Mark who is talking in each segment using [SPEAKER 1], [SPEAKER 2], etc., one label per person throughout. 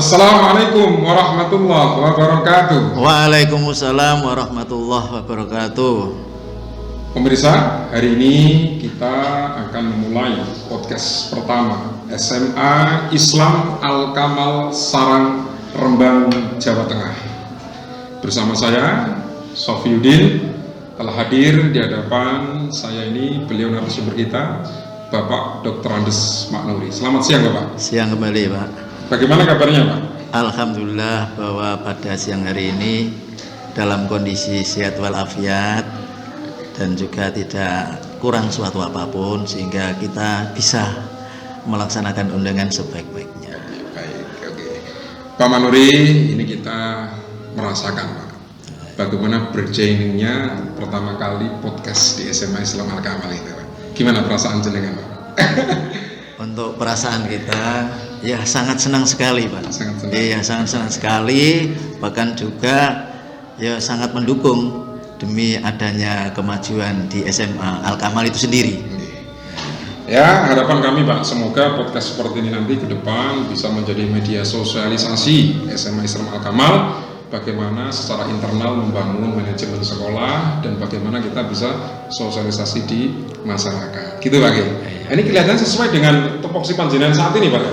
[SPEAKER 1] Assalamualaikum warahmatullahi wabarakatuh.
[SPEAKER 2] Waalaikumsalam warahmatullahi wabarakatuh.
[SPEAKER 1] Pemirsa, hari ini kita akan memulai podcast pertama SMA Islam Al-Kamal Sarang, Rembang, Jawa Tengah. Bersama saya, Sofiuddin, telah hadir di hadapan saya ini beliau narasumber kita, Bapak Dr. Andes Maknuri. Selamat siang, Bapak.
[SPEAKER 2] Siang kembali, Pak.
[SPEAKER 1] Bagaimana kabarnya, Pak?
[SPEAKER 2] Alhamdulillah bahwa pada siang hari ini dalam kondisi sehat walafiat dan juga tidak kurang suatu apapun sehingga kita bisa melaksanakan undangan sebaik-baiknya.
[SPEAKER 1] Oke. Pak Manuri, ini kita merasakan, Pak, bagaimana berjainnya pertama kali podcast di SMA Islam Al-Kamal itu, Pak. Gimana perasaan jenengan, Pak?
[SPEAKER 2] Untuk perasaan kita, ya sangat senang sekali, Pak.
[SPEAKER 1] Sangat senang.
[SPEAKER 2] Iya, sangat senang sekali. Bahkan juga ya sangat mendukung demi adanya kemajuan di SMA Al-Kamal itu sendiri.
[SPEAKER 1] Ya, harapan kami, Pak, semoga podcast seperti ini nanti ke depan bisa menjadi media sosialisasi SMA Islam Al-Kamal, bagaimana secara internal membangun manajemen sekolah dan bagaimana kita bisa sosialisasi di masyarakat. Gitu, Pak. Ini kelihatan sesuai dengan tupoksi panjenengan saat ini, Pak.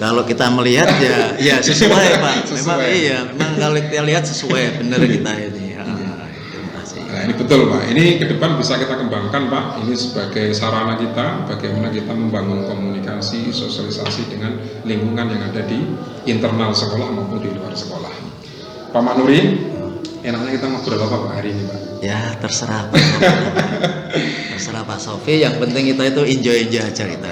[SPEAKER 2] Kalau kita melihat ya sesuai, Pak.
[SPEAKER 1] Sesuai.
[SPEAKER 2] Memang kalau kita lihat sesuai benar kita ini. Terima kasih.
[SPEAKER 1] Nah, ini betul, Pak. Ini ke depan bisa kita kembangkan, Pak. Ini sebagai sarana kita bagaimana kita membangun komunikasi, sosialisasi dengan lingkungan yang ada di internal sekolah maupun di luar sekolah. Pak Maknuri, enaknya kita ngobrol apa, Pak, hari ini, Pak?
[SPEAKER 2] Ya terserah Pak. Terserah Pak Sofi, yang penting kita itu enjoy aja kita.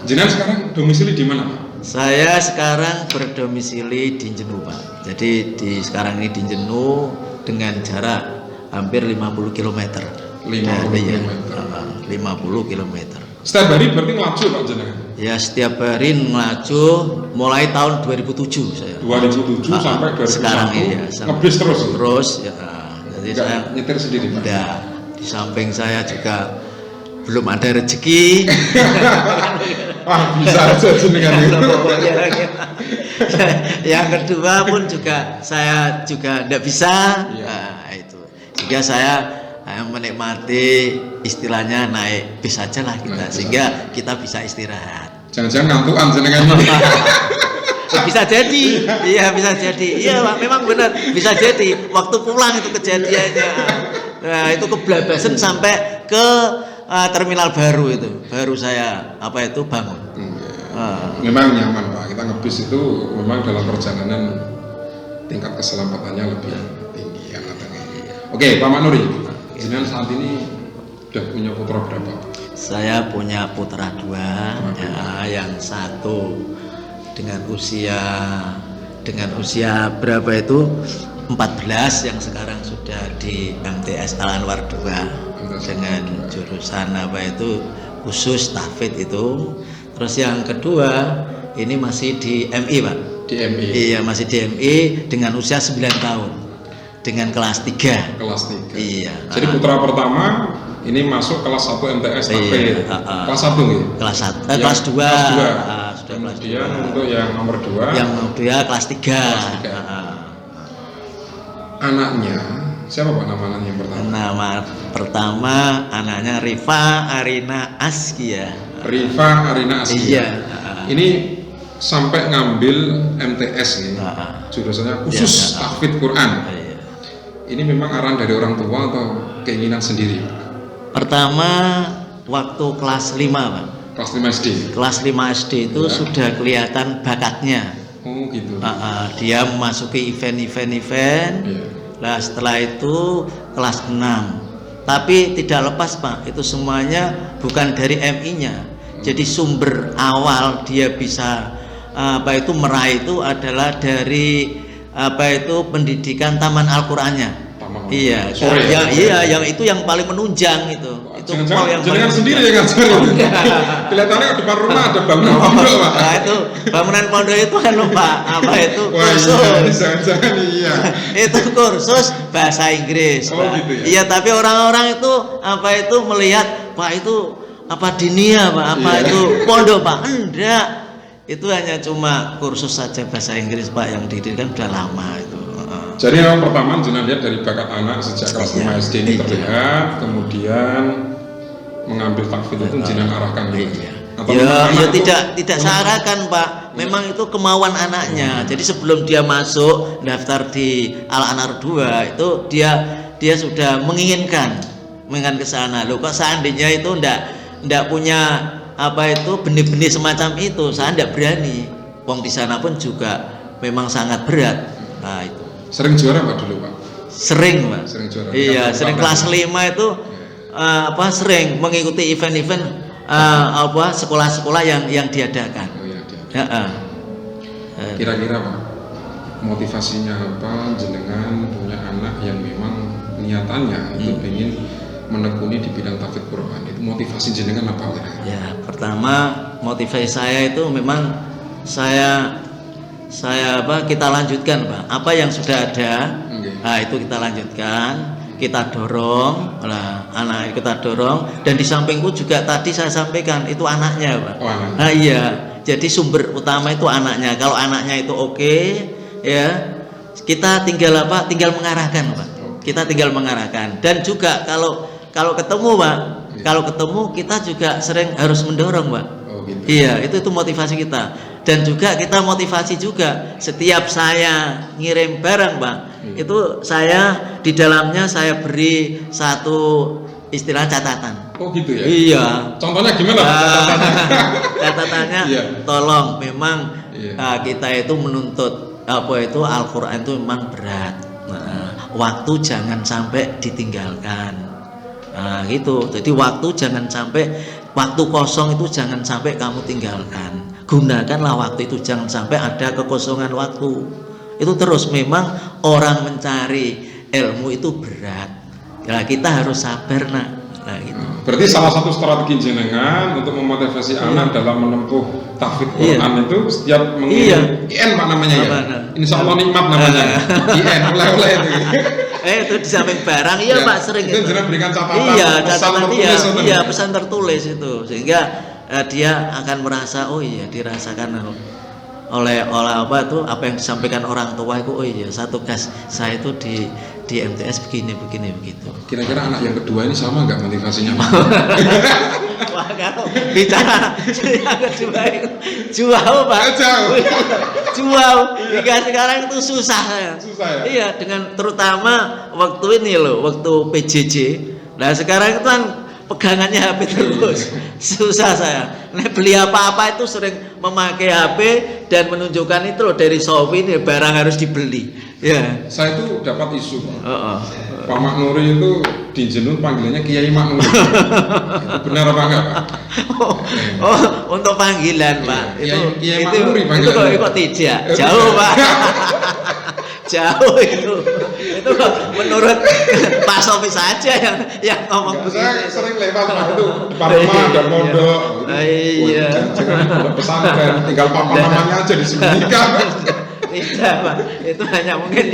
[SPEAKER 1] Jenengan sekarang domisili di mana, Pak?
[SPEAKER 2] Saya sekarang berdomisili di Jenu, Pak. Jadi sekarang ini di Jenu dengan jarak hampir 50 km.
[SPEAKER 1] 50 km.
[SPEAKER 2] 50 km.
[SPEAKER 1] Setiap hari berarti ngelaju, Pak, jenengan?
[SPEAKER 2] Ya setiap hari ngelaju mulai tahun 2007 saya.
[SPEAKER 1] 2007 sampai 2001.
[SPEAKER 2] Sekarang ini ya.
[SPEAKER 1] Ngebis terus.
[SPEAKER 2] Terus ya. Jadi
[SPEAKER 1] Nggak
[SPEAKER 2] saya
[SPEAKER 1] nyetir sendiri, Pak?
[SPEAKER 2] udah di samping saya juga belum ada rezeki.
[SPEAKER 1] Wah, bisa aja jenengan itu.
[SPEAKER 2] Yang kedua pun juga saya juga tidak bisa. Nah, itu. Sehingga saya menikmati istilahnya naik bis aja lah kita, sehingga kita bisa istirahat.
[SPEAKER 1] Jangan-jangan ngantukan jenengan ini.
[SPEAKER 2] Bisa jadi, iya bisa jadi, iya Pak, memang benar bisa jadi. Waktu pulang itu kejadiannya, nah itu keblabasan sampai ke terminal baru itu, baru saya bangun.
[SPEAKER 1] Memang nyaman, Pak. Kita ngebis itu memang dalam perjalanan tingkat keselamatannya lebih tinggi yang katanya. Oke, Pak Maknuri, jenengan saat ini sudah punya putra berapa?
[SPEAKER 2] Saya punya putra dua, ya, yang satu dengan usia berapa itu 14, yang sekarang sudah di MTS Al Anwar 2 dengan jurusan khusus tahfidz itu. Terus yang kedua ini masih di MI, Pak.
[SPEAKER 1] Di MI.
[SPEAKER 2] Iya, masih di MI dengan usia 9 tahun dengan kelas 3.
[SPEAKER 1] Kelas 3.
[SPEAKER 2] Iya.
[SPEAKER 1] Jadi putra pertama ini masuk kelas 1 MTS tahfidz. Kelas 1 gitu.
[SPEAKER 2] Kelas 2.
[SPEAKER 1] Sudah kemudian untuk yang nomor 2.
[SPEAKER 2] Yang nomor 2 kelas 3.
[SPEAKER 1] Anaknya siapa, Pak, nama anaknya yang pertama?
[SPEAKER 2] Nama pertama anaknya Rifa Arina Askia.
[SPEAKER 1] Rifa Arina Askia.
[SPEAKER 2] Iya.
[SPEAKER 1] Ini sampai ngambil MTS nih. Jurusannya khusus tahfidz Quran.
[SPEAKER 2] Iya.
[SPEAKER 1] Ini memang arahan dari orang tua atau keinginan sendiri, Pak?
[SPEAKER 2] Pertama waktu kelas 5, Pak.
[SPEAKER 1] Kelas 5 SD.
[SPEAKER 2] Kelas 5 SD itu sudah kelihatan bakatnya.
[SPEAKER 1] Oh gitu.
[SPEAKER 2] Dia memasuki event.
[SPEAKER 1] Iya.
[SPEAKER 2] Nah setelah itu kelas 6. Tapi tidak lepas, Pak, itu semuanya bukan dari MI-nya. Jadi sumber awal dia bisa meraih itu adalah dari pendidikan Taman Al-Qur'annya. Iya, yang itu yang paling menunjang itu.
[SPEAKER 1] Jangan sendiri yang ngajar. Kelihatannya ke depan rumah ada bangunan pondok, Pak.
[SPEAKER 2] Nah, itu bangunan pondok itu kan, Pak, kursus.
[SPEAKER 1] Jangan iya.
[SPEAKER 2] Itu kursus bahasa Inggris, Pak.
[SPEAKER 1] Gitu ya?
[SPEAKER 2] Iya, tapi orang-orang itu melihat, Pak, itu dinia, Pak, itu pondok, Pak. Enggak. itu hanya cuma kursus saja bahasa Inggris Pak, yang didirikan sudah lama itu.
[SPEAKER 1] Jadi yang pertama jenengan lihat dari bakat anak sejak kelas 5 SD ini terlihat, kemudian mengambil tahfidz itu jenengan arahkan gitu. Atau
[SPEAKER 2] tidak searahkan Pak, memang itu kemauan anaknya. Jadi sebelum dia masuk daftar di Al-Anar 2 itu dia sudah menginginkan ke sana. Loh, kok seandainya itu ndak punya apa itu benih-benih semacam itu, saya ndak berani. Wong di sana pun juga memang sangat berat. Nah itu.
[SPEAKER 1] Sering juara Pak dulu Pak?
[SPEAKER 2] Sering Pak.
[SPEAKER 1] Sering juara.
[SPEAKER 2] Iya, sering kelas 5 itu sering mengikuti event-event sekolah-sekolah yang diadakan.
[SPEAKER 1] Oh iya, diadakan. Kira-kira Pak, motivasinya apa jenengan punya anak yang memang niatannya itu ingin menekuni di bidang tahfidz Quran, itu motivasi jenengan apa kira-kira?
[SPEAKER 2] Ya, pertama motivasi saya itu memang kita lanjutkan Pak, apa yang sudah ada. Nah itu kita lanjutkan, kita dorong, anak kita dorong, dan di sampingku juga tadi saya sampaikan itu anaknya Pak. Nah iya, jadi sumber utama itu anaknya. Kalau anaknya itu oke, ya kita tinggal mengarahkan Pak. Kita tinggal mengarahkan, dan juga kalau ketemu Pak, kalau ketemu kita juga sering harus mendorong Pak.
[SPEAKER 1] Gitu.
[SPEAKER 2] Iya, itu motivasi kita. Dan juga kita motivasi juga setiap saya ngirim barang Pak, itu saya di dalamnya saya beri satu istilah catatan.
[SPEAKER 1] Oh gitu ya?
[SPEAKER 2] Iya.
[SPEAKER 1] Contohnya gimana catatannya?
[SPEAKER 2] Catatannya tolong memang kita itu menuntut Al-Quran itu memang berat. Waktu jangan sampai ditinggalkan. Nah gitu. Jadi waktu kosong itu jangan sampai kamu tinggalkan. Gunakanlah waktu itu, jangan sampai ada kekosongan waktu. Itu terus, memang orang mencari ilmu itu berat. Ya kita harus sabar nak. Nah gitu.
[SPEAKER 1] Berarti salah satu strategi jenengan untuk memotivasi anak dalam menempuh tahfidz Quran itu setiap mengirim IN Pak namanya ya. Insya Allah nikmat namanya. IN oleh-oleh itu.
[SPEAKER 2] Itu di samping barang Pak sering
[SPEAKER 1] itu. Jenengan berikan catatan.
[SPEAKER 2] Iya, pesan tertulis itu, sehingga dia akan merasa dirasakan oleh apa yang disampaikan orang tua itu. Oh iya, satu tugas saya itu di MTS begini begitu.
[SPEAKER 1] Kira-kira anak yang kedua ini sama nggak motivasinya?
[SPEAKER 2] Wah, kalau bicara yang kedua itu jauh Pak. Jauh. Hingga sekarang itu susah ya? Iya, dengan terutama waktu ini loh, waktu PJJ. Nah sekarang itu kan pegangannya HP terus, susah saya. Nah, beli apa-apa itu sering memakai HP dan menunjukkan itu loh, dari Shopee ini barang harus dibeli. Ya.
[SPEAKER 1] Saya itu dapat isu Pak Maknuri itu di Jenun panggilannya Kiai Maknuri. Benar apa enggak Pak?
[SPEAKER 2] Untuk panggilan Pak.
[SPEAKER 1] Kiai Maknuri panggilannya.
[SPEAKER 2] Itu kok tidak jauh Pak. Jauh itu kok menurut Pak Sofi saja yang ngomong begitu.
[SPEAKER 1] Saya sering lewat Pak, itu depan rumah ada pondok.
[SPEAKER 2] Iya.
[SPEAKER 1] Jangan pondok pesantren, tinggal papa namanya aja disembunyikan.
[SPEAKER 2] Tidak Pak, itu hanya mungkin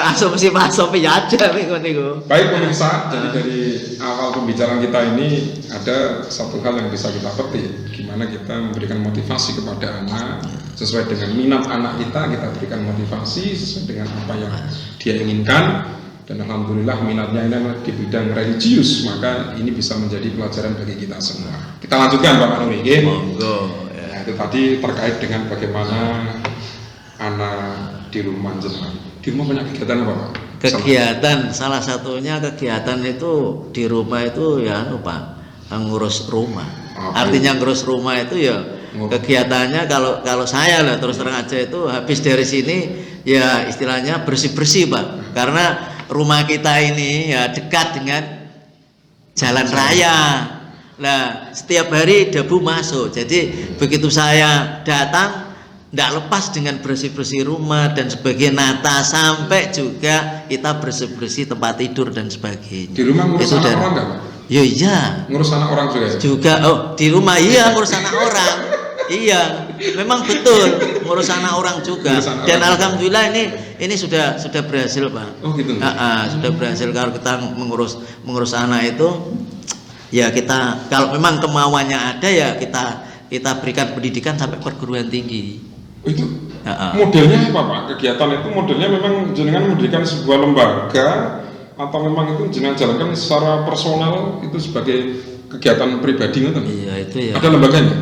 [SPEAKER 2] asumsi Pak Sofi aja niku.
[SPEAKER 1] Baik pemirsa, jadi dari awal pembicaraan kita ini ada satu hal yang bisa kita petik, gimana kita memberikan motivasi kepada anak sesuai dengan minat anak kita berikan motivasi sesuai dengan apa yang dia inginkan, dan alhamdulillah minatnya ini di bidang religius, maka ini bisa menjadi pelajaran bagi kita semua. Kita lanjutkan Pak Manuri.
[SPEAKER 2] Monggo.
[SPEAKER 1] Ya, itu tadi terkait dengan bagaimana anak di rumah jenengan. Di rumah banyak kegiatan apa Pak?
[SPEAKER 2] Kegiatan salah satunya kegiatan itu di rumah itu Pak, ngurus rumah. Artinya ngurus rumah itu kegiatannya kalau saya lah terus terang aja itu habis dari sini ya istilahnya bersih-bersih Pak. Karena rumah kita ini dekat dengan jalan raya. Nah, setiap hari debu masuk. Jadi begitu saya datang tidak lepas dengan bersih-bersih rumah dan sebagainya, nata sampai juga kita bersih-bersih tempat tidur dan sebagainya.
[SPEAKER 1] Di rumah ngurus anak orang nggak Pak?
[SPEAKER 2] Iya.
[SPEAKER 1] Ngurus anak orang juga ya?
[SPEAKER 2] Juga, di rumah ngurus anak orang. Iya, memang betul ngurus anak orang juga. Dan alhamdulillah ini sudah berhasil Pak.
[SPEAKER 1] Oh gitu.
[SPEAKER 2] Sudah berhasil. Kalau kita mengurus anak itu, ya kita kalau memang kemauannya ada ya kita kita berikan pendidikan sampai perguruan tinggi.
[SPEAKER 1] Itu modelnya apa Pak? Kegiatan itu modelnya memang jenengan mendirikan sebuah lembaga atau memang itu jenengan jalankan secara personal itu sebagai kegiatan pribadi nggak?
[SPEAKER 2] Iya itu ya.
[SPEAKER 1] Ada lembaganya?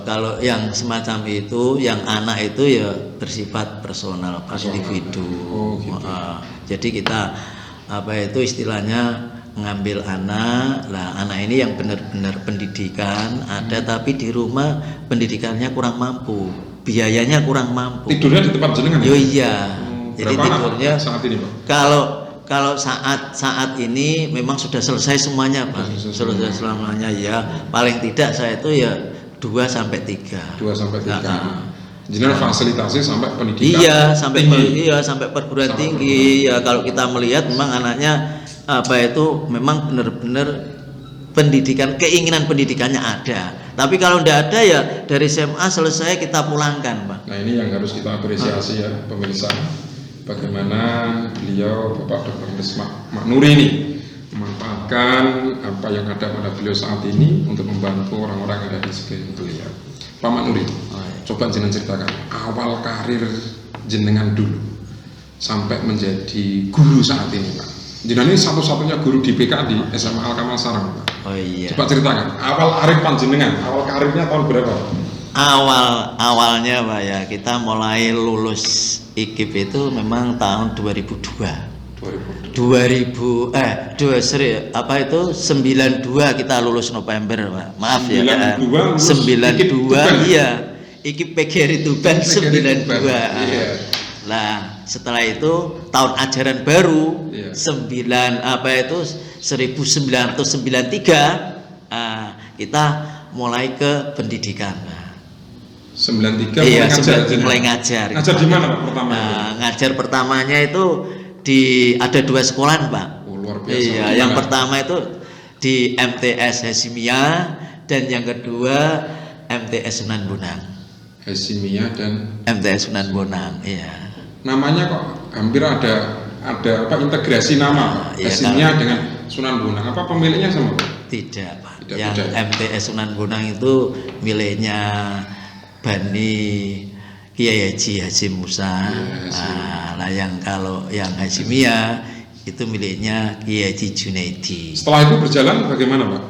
[SPEAKER 2] Kalau yang semacam itu, yang anak itu ya bersifat personal, individu.
[SPEAKER 1] Oh, gitu.
[SPEAKER 2] Jadi kita apa itu istilahnya mengambil anak, lah anak ini yang benar-benar pendidikan ada, tapi di rumah pendidikannya kurang mampu, biayanya kurang mampu.
[SPEAKER 1] Tidurnya di tempat jenengan?
[SPEAKER 2] Yo iya. Jadi
[SPEAKER 1] Berapa
[SPEAKER 2] tidurnya
[SPEAKER 1] saat ini Pak?
[SPEAKER 2] Kalau saat ini memang sudah selesai semuanya Pak. Selesai selamanya ya. Paling tidak saya itu ya 2 sampai 3.
[SPEAKER 1] 2 sampai 3. Jenengan fasilitasi sampai pendidikan.
[SPEAKER 2] Iya, sampai
[SPEAKER 1] tinggi.
[SPEAKER 2] sampai perguruan tinggi. Ya kalau kita melihat memang anaknya apa itu memang benar-benar pendidikan, keinginan pendidikannya ada. Tapi kalau tidak ada ya dari SMA selesai kita pulangkan, Pak.
[SPEAKER 1] Nah, ini yang harus kita apresiasi ya pemirsa. Bagaimana beliau Bapak Dr. Misbah Maknuri ini memanfaatkan apa yang ada pada beliau saat ini untuk membantu orang-orang yang ada di sekeliling beliau. Pak Maknuri, coba jenengan ceritakan awal karir jenengan dulu sampai menjadi guru saat ini, Pak. Jenengan ini satu-satunya guru di PK di SMA Al-Kamal Sarang, Pak.
[SPEAKER 2] Oh iya.
[SPEAKER 1] Coba ceritakan awal karir panjenengan, awal karirnya tahun berapa?
[SPEAKER 2] Awalnya Pak ya, kita mulai lulus IKIP itu memang tahun 2002. 92 kita lulus November Pak. Maaf
[SPEAKER 1] 92
[SPEAKER 2] ya. 92 iya. IKIP PGRI Tuban 92. Lah, setelah itu tahun ajaran baru 1993 kita mulai ke pendidikan.
[SPEAKER 1] 93
[SPEAKER 2] iya, mulai ngajar.
[SPEAKER 1] Ngajar di mana Pak pertama?
[SPEAKER 2] Ngajar pertamanya itu ada 2 sekolah Pak.
[SPEAKER 1] Oh, luar biasa.
[SPEAKER 2] Iya, yang pertama itu di MTS Hasimiyah dan yang kedua MTS Sunan Bonang.
[SPEAKER 1] Hasimiyah dan
[SPEAKER 2] MTS Sunan Bonang, iya.
[SPEAKER 1] Namanya kok hampir ada apa integrasi nama Hasimiyah dengan Sunan Bonang. Apa pemiliknya sama Pak?
[SPEAKER 2] Tidak Pak. Yang MTS Sunan Bonang itu miliknya Bani Kiai Haji Hasyim Musa. Nah, kalau yang Hasimiyah itu miliknya Kiai Haji Junaidi.
[SPEAKER 1] Setelah itu berjalan bagaimana Pak?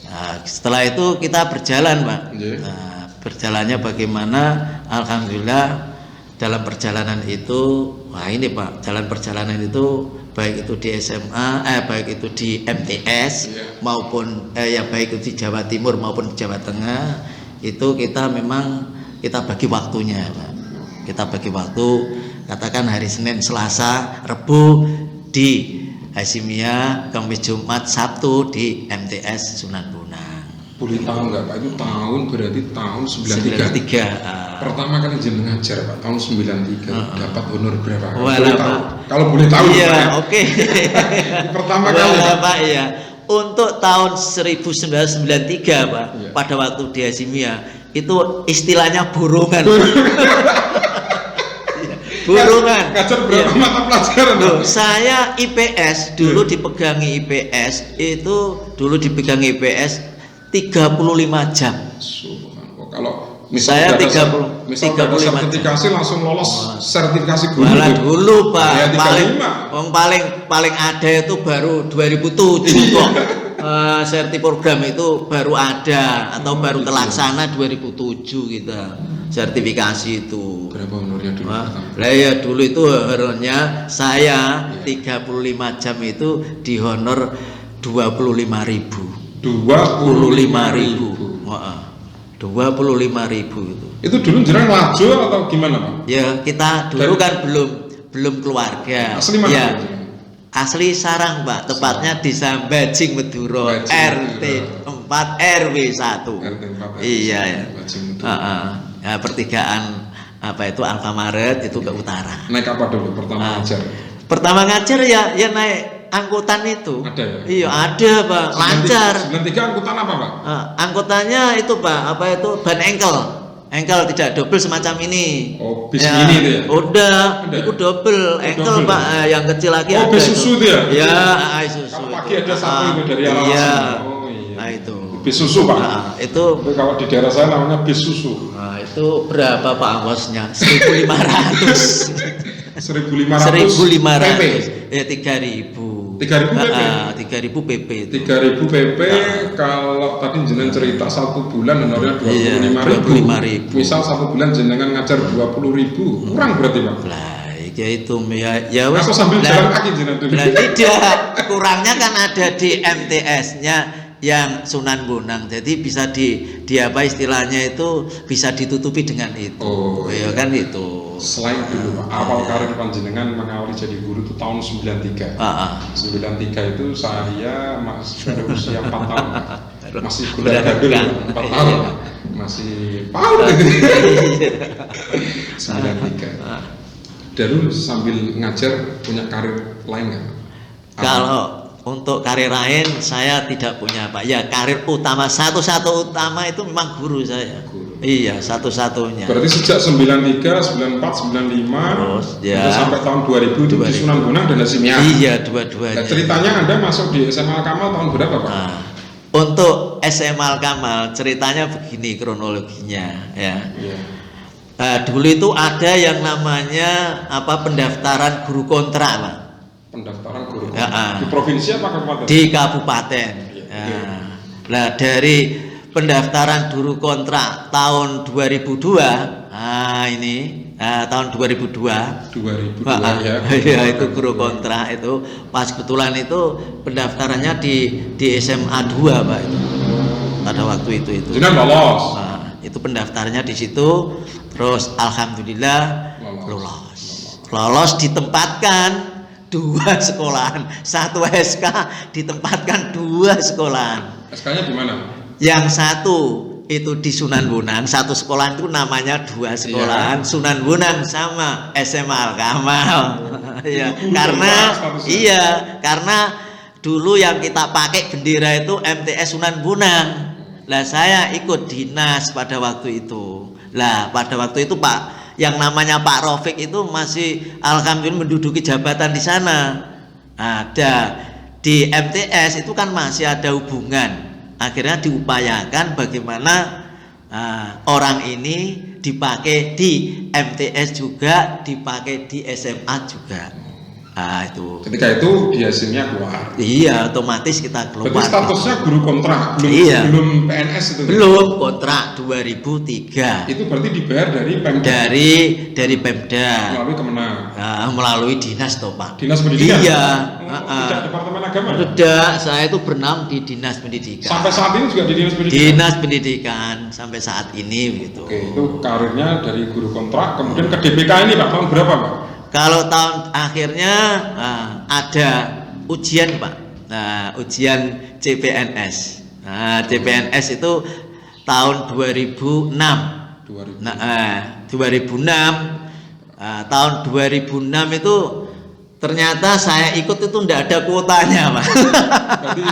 [SPEAKER 2] Nah, setelah itu kita berjalan Pak. Nah, berjalannya bagaimana? Alhamdulillah dalam perjalanan itu, ini Pak, jalan perjalanan itu baik itu di SMA, baik itu di MTS maupun baik itu di Jawa Timur maupun di Jawa Tengah. Itu kita bagi waktunya Pak. Kita bagi waktu, katakan hari Senin, Selasa, Rebu di Hasimiyah, Kamis, Jumat, Sabtu di MTS Sunan Bonang.
[SPEAKER 1] Boleh tahu nggak Pak, itu tahun berarti tahun 93. Pertama kali jenengan ngajar Pak, tahun 93 dapat honor berapa? Kalau boleh tahu.
[SPEAKER 2] Iya, oke.
[SPEAKER 1] Pertama kali
[SPEAKER 2] Pak, iya. Untuk tahun 1993 Pak, pada waktu di Hasimiyah itu istilahnya borongan. Borongan.
[SPEAKER 1] Ngajar berapa mata pelajaran?
[SPEAKER 2] Saya IPS dulu dipegangi IPS 35 jam.
[SPEAKER 1] Kalau
[SPEAKER 2] saya
[SPEAKER 1] 35 sertifikasi langsung lolos sertifikasi guru.
[SPEAKER 2] Malah dulu Pak,
[SPEAKER 1] ya,
[SPEAKER 2] paling ada itu baru 2007 kok. Serti program itu baru ada atau baru terlaksana 2007 kita sertifikasi itu.
[SPEAKER 1] Berapa honornya dulu?
[SPEAKER 2] Lah ya dulu itu honornya saya 35 jam itu di honor 25.000. 25.000. 25.000 itu.
[SPEAKER 1] Itu dulu jenengan laju atau gimana Pak?
[SPEAKER 2] Ya kita dulu kan belum keluarga.
[SPEAKER 1] Asli mana?
[SPEAKER 2] Ya, asli Sarang Pak, tepatnya di Sambajing Meduro, RT 4 RW 1. Iya ya. Ya, pertigaan apa itu Alfamaret itu ke utara.
[SPEAKER 1] Naik apa dulu pertama ngajar?
[SPEAKER 2] Pertama ngajar ya naik angkutan itu.
[SPEAKER 1] Ada ya?
[SPEAKER 2] Iya ada Pak, lancar.
[SPEAKER 1] 93 angkutan apa Pak?
[SPEAKER 2] Angkutannya itu Pak, apa itu ban engkel tidak double semacam ini.
[SPEAKER 1] Oh, bis ini itu ya?
[SPEAKER 2] Udah, itu double engkel Pak, yang kecil lagi ada.
[SPEAKER 1] Bis susu itu ya?
[SPEAKER 2] Ya, susu.
[SPEAKER 1] Kalau pagi ada satu itu dari alasan.
[SPEAKER 2] Iya.
[SPEAKER 1] Oh iya.
[SPEAKER 2] Nah itu.
[SPEAKER 1] bis susu Pak.
[SPEAKER 2] Nah, itu
[SPEAKER 1] Tapi kalau di daerah saya namanya bis susu.
[SPEAKER 2] nah, itu berapa Pak ongkosnya? 1.500.
[SPEAKER 1] 1.500 PP.
[SPEAKER 2] Ya 3.000.
[SPEAKER 1] 3.000 PP.
[SPEAKER 2] 3.000 PP itu.
[SPEAKER 1] 3.000 PP. Kalau tadi jenengan cerita 1 bulan honornya 25.000. Misal 1 bulan jenengan ngajar 20.000, kurang berarti Pak.
[SPEAKER 2] Lah, ya itu ya wes.
[SPEAKER 1] Atau sambil jalan kaki jenengan dulu.
[SPEAKER 2] Lah tidak, kurangnya kan ada di MTS-nya yang Sunan Bonang. Jadi bisa di apa istilahnya itu bisa ditutupi dengan itu.
[SPEAKER 1] Oh,
[SPEAKER 2] ya kan itu.
[SPEAKER 1] Selain dulu Pak, awal karir panjenengan mengawali jadi guru itu tahun 93. 93 itu saya masih berusia 4 tahun. Masih kuliah gadul 4 tahun. Masih PAUD itu. 93. Dulu sambil ngajar punya karir lain nggak?
[SPEAKER 2] Kalau untuk karir lain saya tidak punya Pak. Ya karir utama satu-satu utama itu memang guru saya.
[SPEAKER 1] Guru.
[SPEAKER 2] Iya satu-satunya.
[SPEAKER 1] Berarti sejak 93, 94, 95
[SPEAKER 2] Terus ya
[SPEAKER 1] itu sampai tahun 2000 itu di Sunan Bonang dan Hasimiyah.
[SPEAKER 2] Iya dua-duanya.
[SPEAKER 1] Nah, ceritanya Anda masuk di SMA Al-Kamal tahun berapa Pak?
[SPEAKER 2] Nah, untuk SMA Al-Kamal ceritanya begini kronologinya ya.
[SPEAKER 1] Iya.
[SPEAKER 2] Dulu itu ada yang namanya apa pendaftaran guru kontrak Pak.
[SPEAKER 1] Pendaftaran guru
[SPEAKER 2] Ya,
[SPEAKER 1] di provinsi apa kabupaten?
[SPEAKER 2] Di kabupaten.
[SPEAKER 1] Iya,
[SPEAKER 2] Ya. Nah dari pendaftaran guru kontrak tahun 2002, ini tahun 2002.
[SPEAKER 1] 2002 ya.
[SPEAKER 2] Iya itu guru kontrak itu pas kebetulan itu pendaftarannya di SMA 2 Pak itu. Pada waktu itu.
[SPEAKER 1] Jenengan lolos.
[SPEAKER 2] Itu pendaftarnya di situ, terus alhamdulillah lolos ditempatkan 2 sekolahan, 1 SK ditempatkan 2 sekolahan.
[SPEAKER 1] SK-nya di mana?
[SPEAKER 2] Yang satu itu di Sunan Bonang, 1 sekolahan itu namanya 2 sekolahan, Sunan Bonang sama SMA Al-Kamal. Ya, karena dulu yang kita pakai bendera itu MTS Sunan Bonang. Lah saya ikut dinas pada waktu itu. Lah pada waktu itu Pak, yang namanya Pak Rafiq itu masih alhamdulillah menduduki jabatan di sana. Ada di MTS itu kan masih ada hubungan. Akhirnya diupayakan bagaimana orang ini dipakai di MTS juga, dipakai di SMA juga. Itu.
[SPEAKER 1] Ketika itu di hasilnya keluar.
[SPEAKER 2] Iya, otomatis kita keluar.
[SPEAKER 1] Berarti statusnya guru kontrak, belum PNS itu.
[SPEAKER 2] Belum kontrak 2003.
[SPEAKER 1] Itu berarti dibayar dari Pemda.
[SPEAKER 2] Dari Pemda.
[SPEAKER 1] Melalui Kemenang.
[SPEAKER 2] Melalui dinas toh Pak.
[SPEAKER 1] Dinas Pendidikan.
[SPEAKER 2] Iya.
[SPEAKER 1] Tidak Departemen Agama.
[SPEAKER 2] Tidak, saya itu berenang di Dinas Pendidikan.
[SPEAKER 1] Sampai saat ini juga di Dinas Pendidikan.
[SPEAKER 2] Dinas Pendidikan sampai saat ini begitu.
[SPEAKER 1] Oke, itu karirnya dari guru kontrak kemudian ke DPK ini Pak, tahun berapa Pak?
[SPEAKER 2] Kalau tahun akhirnya ada ujian Pak, ujian CPNS. CPNS itu tahun 2006. 2006. Tahun 2006 itu ternyata saya ikut itu tidak ada kuotanya Pak.
[SPEAKER 1] Berarti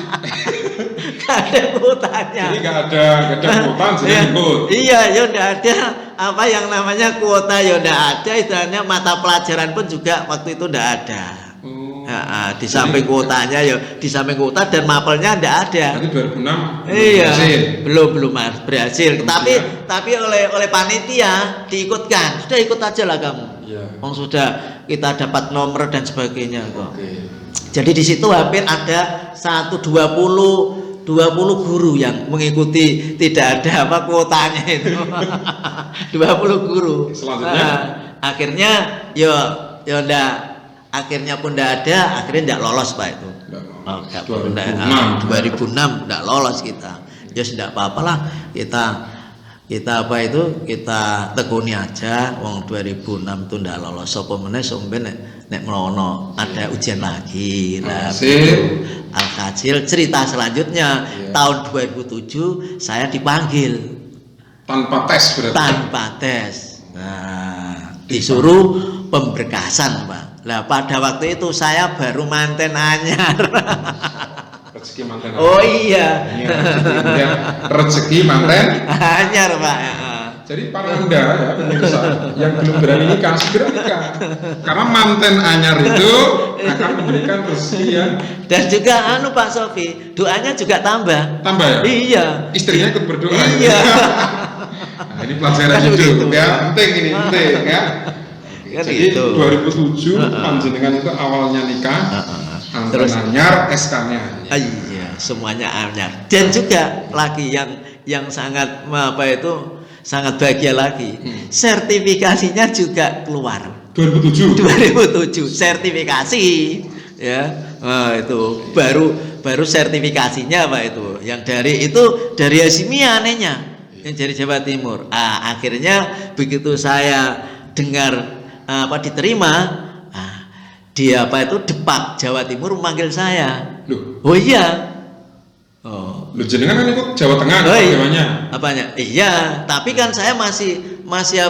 [SPEAKER 2] Gak ada kuotanya.
[SPEAKER 1] Jadi gak ada kuota, jadi ikut.
[SPEAKER 2] Iya, ya tidak ada apa yang namanya kuota, ya tidak ada. Istilahnya mata pelajaran pun juga waktu itu tidak ada. Di samping kuotanya ya, di samping kuota dan mapelnya tidak ada.
[SPEAKER 1] Nanti 2006
[SPEAKER 2] iya,
[SPEAKER 1] berhasil.
[SPEAKER 2] belum berhasil. Tapi oleh panitia diikutkan. Sudah ikut aja lah kamu.
[SPEAKER 1] Iya.
[SPEAKER 2] Sudah kita dapat nomor dan sebagainya kok.
[SPEAKER 1] Oke.
[SPEAKER 2] Jadi di situ hampir ada 20 guru yang mengikuti, tidak ada apa kuotanya itu. 20 guru.
[SPEAKER 1] Selanjutnya
[SPEAKER 2] akhirnya ya ndak, akhirnya pun ndak ada, akhirnya ndak lolos Pak itu. 2006 ndak lolos kita. Ya sudah apa-apalah, kita apa itu, kita tekuni aja. Wong 2006 itu ndak lolos, sapa meneh somben nek melono ada ujian lagi. Lah alhasil cerita selanjutnya tahun 2007 saya dipanggil
[SPEAKER 1] tanpa tes berarti.
[SPEAKER 2] Tanpa tes. Disuruh pemberkasan Pak. Lah pada waktu itu saya baru manten anyar.
[SPEAKER 1] Rezeki manten.
[SPEAKER 2] Oh iya.
[SPEAKER 1] Rezeki manten
[SPEAKER 2] anyar Pak.
[SPEAKER 1] Jadi para Anda ya pemirsa yang belum berani nikah segera nikah. Karena manten anyar itu akan memberikan rezeki yang
[SPEAKER 2] Dan juga Pak Sofi, doanya juga tambah.
[SPEAKER 1] tambah ya.
[SPEAKER 2] Iya.
[SPEAKER 1] Istrinya ikut berdoa.
[SPEAKER 2] Iya.
[SPEAKER 1] Nah, ini pelajaran
[SPEAKER 2] Kan
[SPEAKER 1] hidup
[SPEAKER 2] begitu.
[SPEAKER 1] ya, penting ini penting ya.
[SPEAKER 2] Kan
[SPEAKER 1] Jadi
[SPEAKER 2] gitu.
[SPEAKER 1] 2007 panjenengan itu awalnya nikah,
[SPEAKER 2] Terus
[SPEAKER 1] anyar SK-nya.
[SPEAKER 2] iya, semuanya anyar. Dan juga lagi yang sangat sangat bahagia lagi. Sertifikasinya juga keluar.
[SPEAKER 1] 2007.
[SPEAKER 2] 2007 sertifikasi ya. Itu baru sertifikasinya Pak itu. Yang dari Hasimia anehnya. Yang dari Jawa Timur. Akhirnya begitu saya dengar diterima, dia Depak Jawa Timur memanggil saya.
[SPEAKER 1] Loh,
[SPEAKER 2] Oh iya. Oh.
[SPEAKER 1] lu jenengan kan ikut Jawa Tengah
[SPEAKER 2] Oh, iya.
[SPEAKER 1] bagaimana?
[SPEAKER 2] Apanya? Iya, tapi kan saya masih masih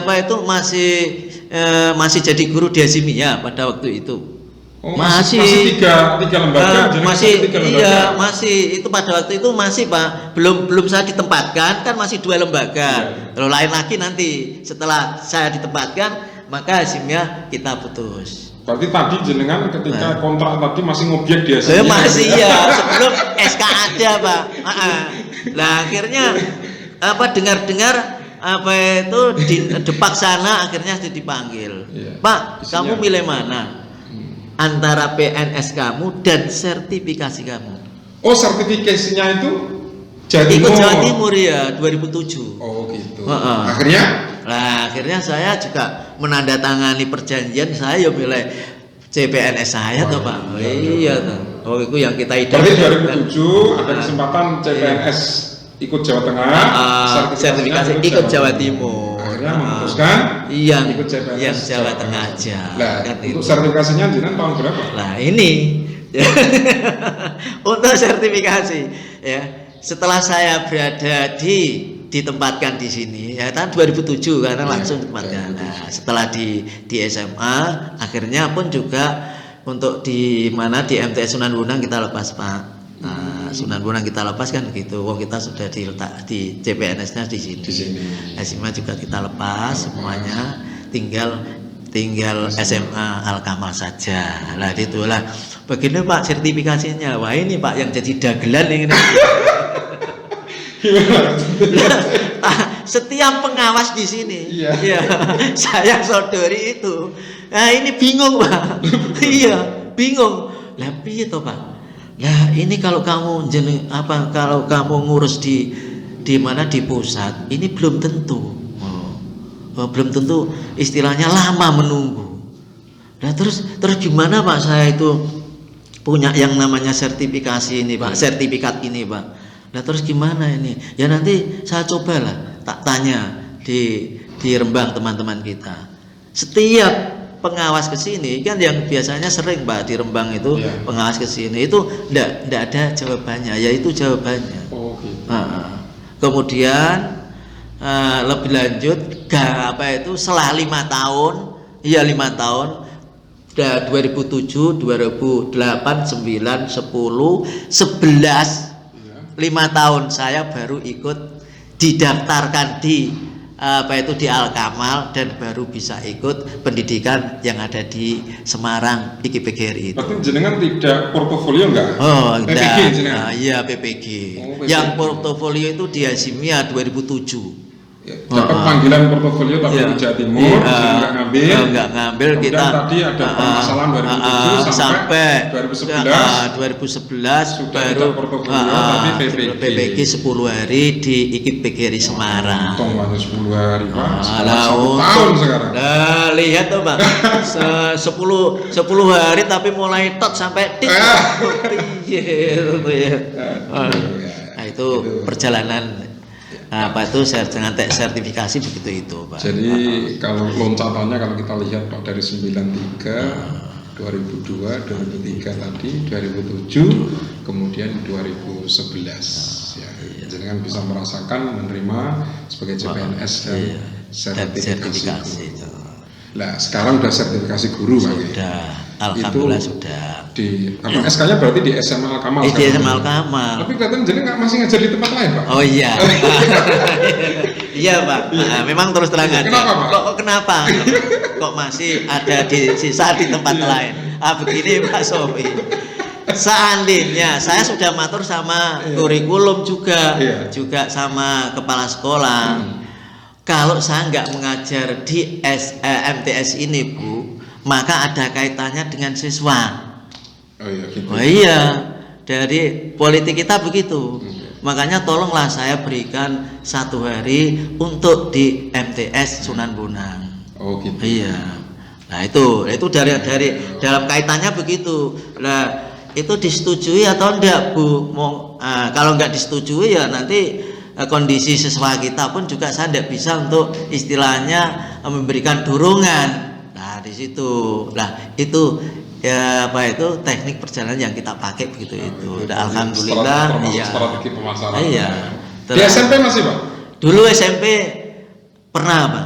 [SPEAKER 2] jadi guru di Hasimia pada waktu itu.
[SPEAKER 1] Oh, masih tiga lembaga, jenengan
[SPEAKER 2] masih
[SPEAKER 1] satu tiga lembaga.
[SPEAKER 2] iya, masih itu pada waktu itu masih Pak, belum saya ditempatkan kan masih 2 lembaga. Kalau lain lagi nanti setelah saya ditempatkan maka Hasimia kita putus.
[SPEAKER 1] Berarti tadi jenengan ketika kontrak tadi masih ngobyek di Hasimia.
[SPEAKER 2] Masih ya, sebelum SK ada Pak. Lah akhirnya dengar-dengar di Depak sana akhirnya dipanggil.
[SPEAKER 1] Iya.
[SPEAKER 2] Pak,
[SPEAKER 1] Isinya.
[SPEAKER 2] kamu milih mana? Antara PNS kamu dan sertifikasi kamu.
[SPEAKER 1] Oh, sertifikasinya itu Jawa Timur.
[SPEAKER 2] Ikut Jawa Timur ya 2007.
[SPEAKER 1] Oh gitu.
[SPEAKER 2] Akhirnya saya juga menandatangani perjanjian, saya milih CPNS saya toh Pak. Iya toh. Oh itu yang kita
[SPEAKER 1] Berarti
[SPEAKER 2] idamkan.
[SPEAKER 1] 2007 ada kesempatan CPNS ikut Jawa Tengah,
[SPEAKER 2] sertifikasi ikut Jawa Timur.
[SPEAKER 1] Akhirnya memutuskan
[SPEAKER 2] yang
[SPEAKER 1] ikut CPNS
[SPEAKER 2] yang Jawa Tengah aja.
[SPEAKER 1] Nah,
[SPEAKER 2] Kan
[SPEAKER 1] untuk
[SPEAKER 2] itu.
[SPEAKER 1] sertifikasinya jenengan tahun berapa?
[SPEAKER 2] Nah ini untuk sertifikasi ya. Setelah saya berada ditempatkan di sini ya tahun 2007 karena langsung ditempatkan. Nah, setelah di SMA akhirnya pun juga untuk di MTS Sunan Bonang kita lepas Pak. Sunan Bonang kita lepas kan gitu. Wong kita sudah diletak di CPNS-nya di sini. SMA juga kita lepas semuanya, tinggal SMA Al Kamal saja. Lah itulah. Begini Pak sertifikasinya. Wah ini Pak yang jadi dagelan ini. Setiap pengawas di sini,
[SPEAKER 1] Iya.
[SPEAKER 2] saya sodori itu. Nah ini bingung Pak. Iya, bingung. Lah piye toh Pak? Lah ini kalau kamu kalau kamu ngurus di mana di pusat, ini belum tentu. Belum tentu istilahnya lama menunggu. Nah terus gimana Pak saya itu punya yang namanya sertifikasi ini Pak, sertifikat ini Pak. Nah terus gimana ini? Ya nanti saya cobalah tak tanya di Rembang teman-teman kita. Setiap pengawas ke sini kan yang biasanya sering Pak di Rembang itu pengawas ke sini itu ndak ada jawabannya, yaitu jawabannya.
[SPEAKER 1] Oh gitu.
[SPEAKER 2] Kemudian lebih lanjut setelah 5 tahun 5 tahun 2007 2008 9 10 11 5 tahun saya baru ikut didaftarkan di di Al Kamal dan baru bisa ikut pendidikan yang ada di Semarang IKPGRI itu.
[SPEAKER 1] Berarti jenengan tidak portofolio enggak?
[SPEAKER 2] Oh,
[SPEAKER 1] PPG jenengan?
[SPEAKER 2] Iya PPG.
[SPEAKER 1] Oh,
[SPEAKER 2] Yang portofolio itu di Hasimia 2007.
[SPEAKER 1] Dapat panggilan portofolio tapi di Jawa Timur, enggak ngambil.
[SPEAKER 2] Kemudian
[SPEAKER 1] Kita tadi ada permasalahan 2007 sampai
[SPEAKER 2] 2011
[SPEAKER 1] sudah
[SPEAKER 2] baru
[SPEAKER 1] portofolio tapi
[SPEAKER 2] PPG 10 hari di IKPGRI Semarang.
[SPEAKER 1] Untung hanya 10 hari Pak.
[SPEAKER 2] Lah,
[SPEAKER 1] 1 tahun sekarang.
[SPEAKER 2] Nah, lihat tuh Bang. 10 hari tapi mulai tot sampai tik. Nah, itu perjalanan dengan sertifikasi begitu itu Pak.
[SPEAKER 1] Jadi kalau loncatannya kalau kita lihat Pak dari 93 2002 2003 tadi 2007 kemudian 2011 ya. Jadi kan bisa merasakan menerima sebagai CPNS dan sertifikasi. Nah sekarang udah sertifikasi guru Pak.
[SPEAKER 2] Sudah. Alhamdulillah sudah.
[SPEAKER 1] Di SK-nya berarti di SMA Al Kamal.
[SPEAKER 2] Di SMA Al Kamal.
[SPEAKER 1] Tapi kelihatan jadi nggak masih ngajar di tempat lain, Pak?
[SPEAKER 2] Oh iya. Iya Pak. Nah, memang terus terang aja.
[SPEAKER 1] Kenapa, Pak?
[SPEAKER 2] Kok kenapa? Kok masih ada di sisa di tempat lain? Begini Pak Sofi. Seandainya saya sudah matur sama kurikulum juga, juga sama kepala sekolah. Kalau saya nggak mengajar di MTS ini Bu, maka ada kaitannya dengan siswa.
[SPEAKER 1] Oh iya, gitu.
[SPEAKER 2] Oh iya, dari politik kita begitu. Makanya tolonglah saya berikan 1 hari untuk di MTS Sunan Bonang.
[SPEAKER 1] Oh gitu.
[SPEAKER 2] Iya. Nah itu dari dalam kaitannya begitu. Nah itu disetujui atau enggak Bu? Kalau enggak disetujui ya nanti kondisi siswa kita pun juga saya tidak bisa untuk istilahnya memberikan dorongan. Nah di situ, nah itu ya teknik perjalanan yang kita pakai begitu itu. Udah alhamdulillah. Iya.
[SPEAKER 1] Strategi pemasaran.
[SPEAKER 2] Iya.
[SPEAKER 1] Di SMP masih Pak?
[SPEAKER 2] Dulu SMP pernah Pak.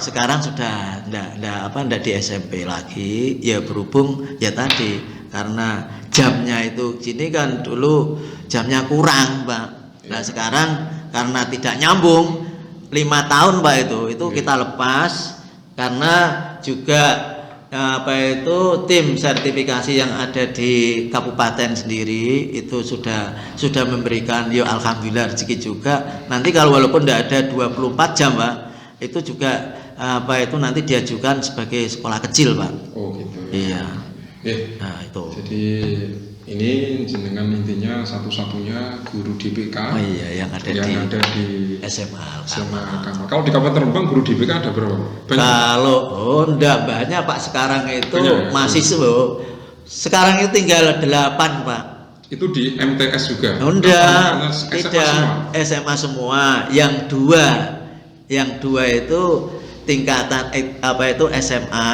[SPEAKER 1] Sekarang
[SPEAKER 2] Sudah enggak di SMP lagi. Ya berhubung ya tadi karena jamnya itu gini kan dulu jamnya kurang Pak. Nah sekarang karena tidak nyambung 5 tahun Pak itu kita lepas karena juga tim sertifikasi yang ada di kabupaten sendiri itu sudah memberikan alhamdulillah rezeki juga. Nanti kalau walaupun tidak ada 24 jam Pak, itu juga nanti diajukan sebagai sekolah kecil Pak.
[SPEAKER 1] Oh gitu.
[SPEAKER 2] Iya.
[SPEAKER 1] Nah itu. Jadi ini jenengan intinya satu-satunya guru DPK
[SPEAKER 2] yang ada di SMA Al Kamal.
[SPEAKER 1] Kalau di Kabupaten Rembang guru DPK ada berapa?
[SPEAKER 2] Banyak? Kalau enggak banyak Pak, sekarang itu mahasiswa. Sekarang itu tinggal 8 Pak.
[SPEAKER 1] Itu di MTS juga?
[SPEAKER 2] Enggak, tidak. SMA semua. Yang dua itu tingkatan SMA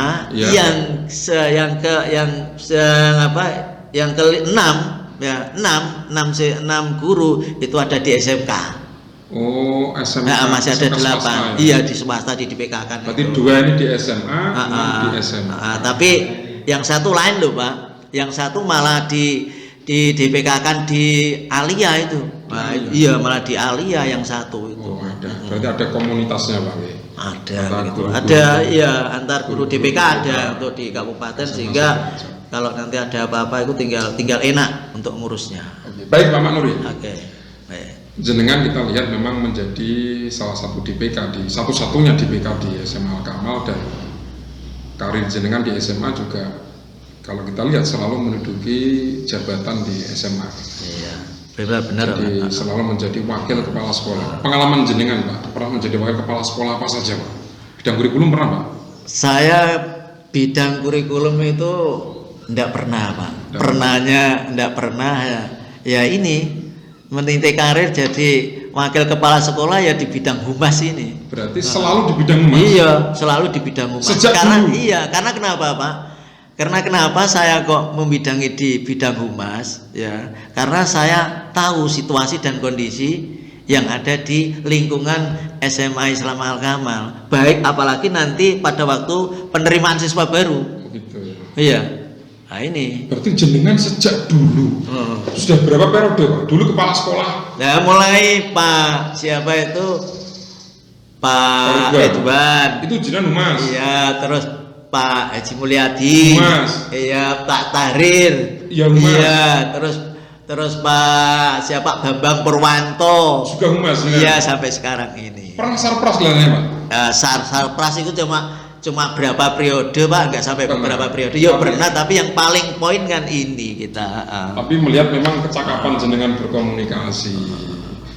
[SPEAKER 2] yang ke-6 ya 6 guru itu ada di SMK.
[SPEAKER 1] Oh, SMK.
[SPEAKER 2] Masih ada 8. Iya di swasta di DPK kan.
[SPEAKER 1] Berarti 2 ini di SMA, 6 di SMA.
[SPEAKER 2] Tapi yang satu lain loh Pak. Yang satu malah di DPK kan di Alia itu. Iya malah di Alia yang satu itu.
[SPEAKER 1] Oh, ada. Berarti ada komunitasnya Pak.
[SPEAKER 2] Ada ya antar guru DPK ada untuk di kabupaten sehingga kalau nanti ada apa-apa itu tinggal enak untuk ngurusnya.
[SPEAKER 1] Baik Pak Maknuri.
[SPEAKER 2] Baik.
[SPEAKER 1] Jenengan kita lihat memang menjadi salah satu DPK satu-satunya DPK di SMA Al Kamal, dan karir jenengan di SMA juga kalau kita lihat selalu menduduki jabatan di SMA.
[SPEAKER 2] Iya. Benar.
[SPEAKER 1] Jadi selalu menjadi wakil kepala sekolah. Pengalaman jenengan Pak, pernah menjadi wakil kepala sekolah apa saja Pak? Bidang kurikulum pernah Pak?
[SPEAKER 2] Saya bidang kurikulum itu enggak pernah Pak. Enggak pernah ya ini meniti karir jadi wakil kepala sekolah ya di bidang humas ini.
[SPEAKER 1] Berarti selalu di bidang humas? Iya,
[SPEAKER 2] selalu di bidang humas.
[SPEAKER 1] Sejak dulu?
[SPEAKER 2] Iya, karena kenapa Pak? Karena kenapa saya kok membidangi di bidang humas ya? Karena saya tahu situasi dan kondisi yang ada di lingkungan SMA Islam Al Kamal. Baik apalagi nanti pada waktu penerimaan siswa baru.
[SPEAKER 1] Begitu.
[SPEAKER 2] Iya. Nah ini.
[SPEAKER 1] Berarti jenengan sejak dulu sudah berapa periode Pak? Dulu kepala sekolah?
[SPEAKER 2] Nah mulai Pak siapa itu Pak Edwan.
[SPEAKER 1] Itu jenengan humas?
[SPEAKER 2] Iya terus Pak Haji Mulyadi, iya Pak Tahrir,
[SPEAKER 1] iya
[SPEAKER 2] terus Pak siapa Bambang Purwanto,
[SPEAKER 1] juga humas,
[SPEAKER 2] iya sampai sekarang ini.
[SPEAKER 1] Pernah sarpras kalian Pak?
[SPEAKER 2] Sarpras itu cuma berapa periode Pak, nggak sampai beberapa periode. Pernah, tapi yang paling poin kan ini kita.
[SPEAKER 1] Tapi melihat memang kecakapan jenengan berkomunikasi.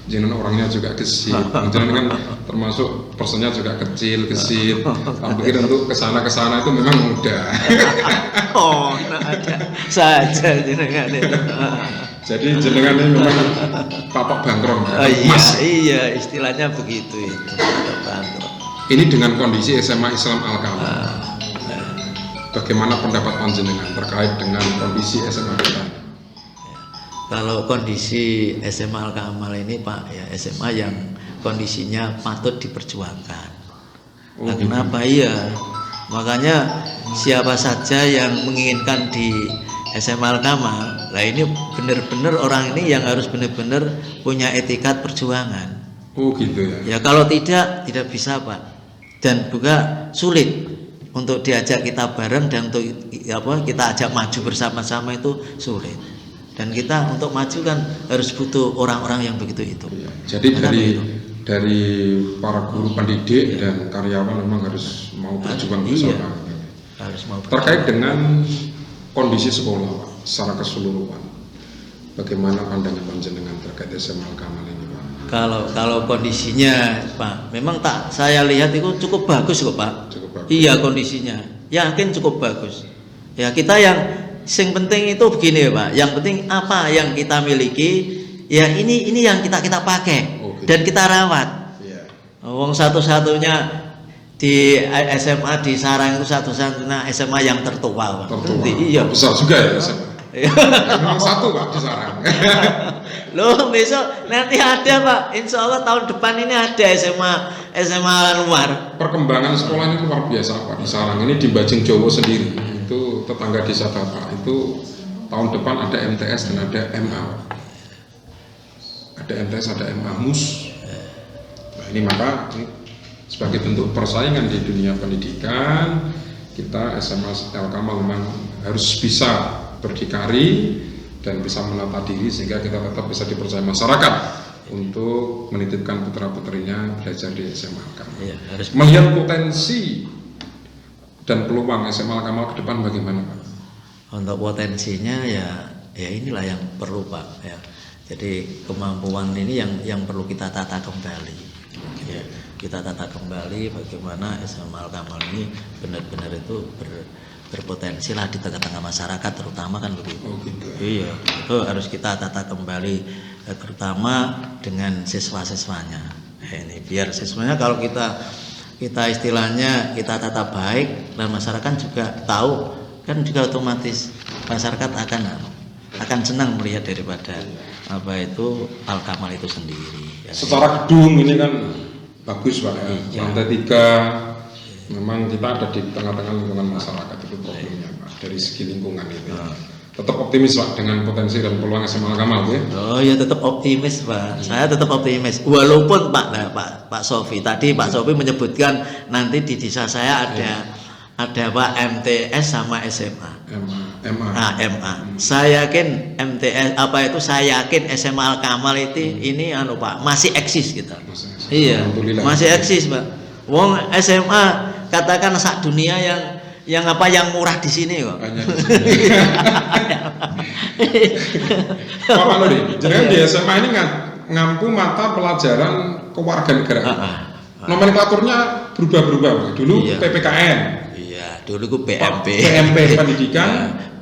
[SPEAKER 1] Jenengan orangnya juga gesit, jenengan kan termasuk personnya juga kecil, gesit. Hampir untuk kesana itu memang mudah.
[SPEAKER 2] Ada saja jenengan itu.
[SPEAKER 1] Jadi jenengan ini memang papak bangkrong.
[SPEAKER 2] Iya, istilahnya begitu itu.
[SPEAKER 1] Ini dengan kondisi SMA Islam Al Kamal. Bagaimana pendapat panjenengan terkait dengan kondisi SMA kita?
[SPEAKER 2] Kalau kondisi SMA Al Kamal ini Pak ya SMA yang kondisinya patut diperjuangkan. Kenapa? Iya Makanya siapa saja yang menginginkan di SMA Al-Kamal, nah ini benar-benar orang ini yang harus benar-benar punya etikat perjuangan.
[SPEAKER 1] Oh gitu ya.
[SPEAKER 2] Ya kalau tidak bisa Pak, dan juga sulit untuk diajak kita bareng dan untuk kita ajak maju bersama-sama itu sulit. Dan kita untuk maju kan harus butuh orang-orang yang begitu itu.
[SPEAKER 1] Ya, jadi dari para guru pendidik dan karyawan memang harus mau berjuang bersama.
[SPEAKER 2] Harus mau berjuang.
[SPEAKER 1] Terkait dengan kondisi sekolah Pak, secara keseluruhan, bagaimana pandangan panjenengan terkait SMA Al-Kamal ini Pak?
[SPEAKER 2] Kalau kondisinya Pak, memang saya lihat itu cukup bagus kok Pak.
[SPEAKER 1] Cukup bagus.
[SPEAKER 2] Iya kondisinya, yakin cukup bagus. Ya kita yang penting itu begini ya Pak. Yang penting apa yang kita miliki, ya ini yang kita pakai dan kita rawat.
[SPEAKER 1] Yeah.
[SPEAKER 2] Wong satu-satunya di SMA di Sarang itu satu-satunya SMA yang tertua Pak. Iya.
[SPEAKER 1] Besar juga ya SMA. Memang satu Pak di Sarang.
[SPEAKER 2] Loh besok nanti ada Pak. Insya Allah tahun depan ini ada SMA luar.
[SPEAKER 1] Perkembangan sekolah ini luar biasa Pak di Sarang. Ini di Bajing Jowo sendiri. Itu tetangga desa Bapak. Itu tahun depan ada MTS dan ada MA. Ada MTS, ada MA MUS. Nah ini maka sebagai bentuk persaingan di dunia pendidikan, kita SMA Al-Kamal memang harus bisa berdikari dan bisa menata diri sehingga kita tetap bisa dipercaya masyarakat untuk menitipkan putra-putrinya belajar di SMA Al-Kamal.
[SPEAKER 2] Ya,
[SPEAKER 1] melihat potensi dan peluang SMA Al-Kamal ke depan bagaimana Pak?
[SPEAKER 2] Untuk potensinya ya inilah yang perlu Pak ya. Jadi kemampuan ini yang perlu kita tata kembali. Ya, kita tata kembali bagaimana SMA Al-Kamal ini benar-benar itu berpotensi lah di tengah-tengah masyarakat terutama kan begitu.
[SPEAKER 1] Oh, gitu.
[SPEAKER 2] Iya, itu harus kita tata kembali terutama dengan siswa-siswanya. Ini biar siswanya kalau kita istilahnya kita tata baik dan masyarakat juga tahu kan juga otomatis masyarakat akan senang melihat daripada apa itu Al-Kamal itu sendiri. Ya.
[SPEAKER 1] Secara gedung ini kan bagus Pak ya.
[SPEAKER 2] Iya.
[SPEAKER 1] Lantai 3 memang kita ada di tengah-tengah lingkungan masyarakat itu problemnya Pak dari segi lingkungan itu. Tetap optimis Pak dengan potensi dan peluang SMA Al-Kamal ya.
[SPEAKER 2] Oh ya tetap optimis Pak. Saya tetap optimis. Walaupun Pak Sofi tadi Pak Sofi menyebutkan nanti di desa saya ada Pak MTS sama SMA. MA. Saya yakin MTS saya yakin SMA Al-Kamal itu ini Pak masih eksis kita. Iya. Masih eksis Pak. Wong SMA katakan sak dunia yang murah di sini kok.
[SPEAKER 1] Pak Nuri, jadi di SMA ini ngampu mata pelajaran kewarganegaraan. Nomenklaturnya berubah-berubah. Dulu PPKN.
[SPEAKER 2] Iya, dulu itu PMP.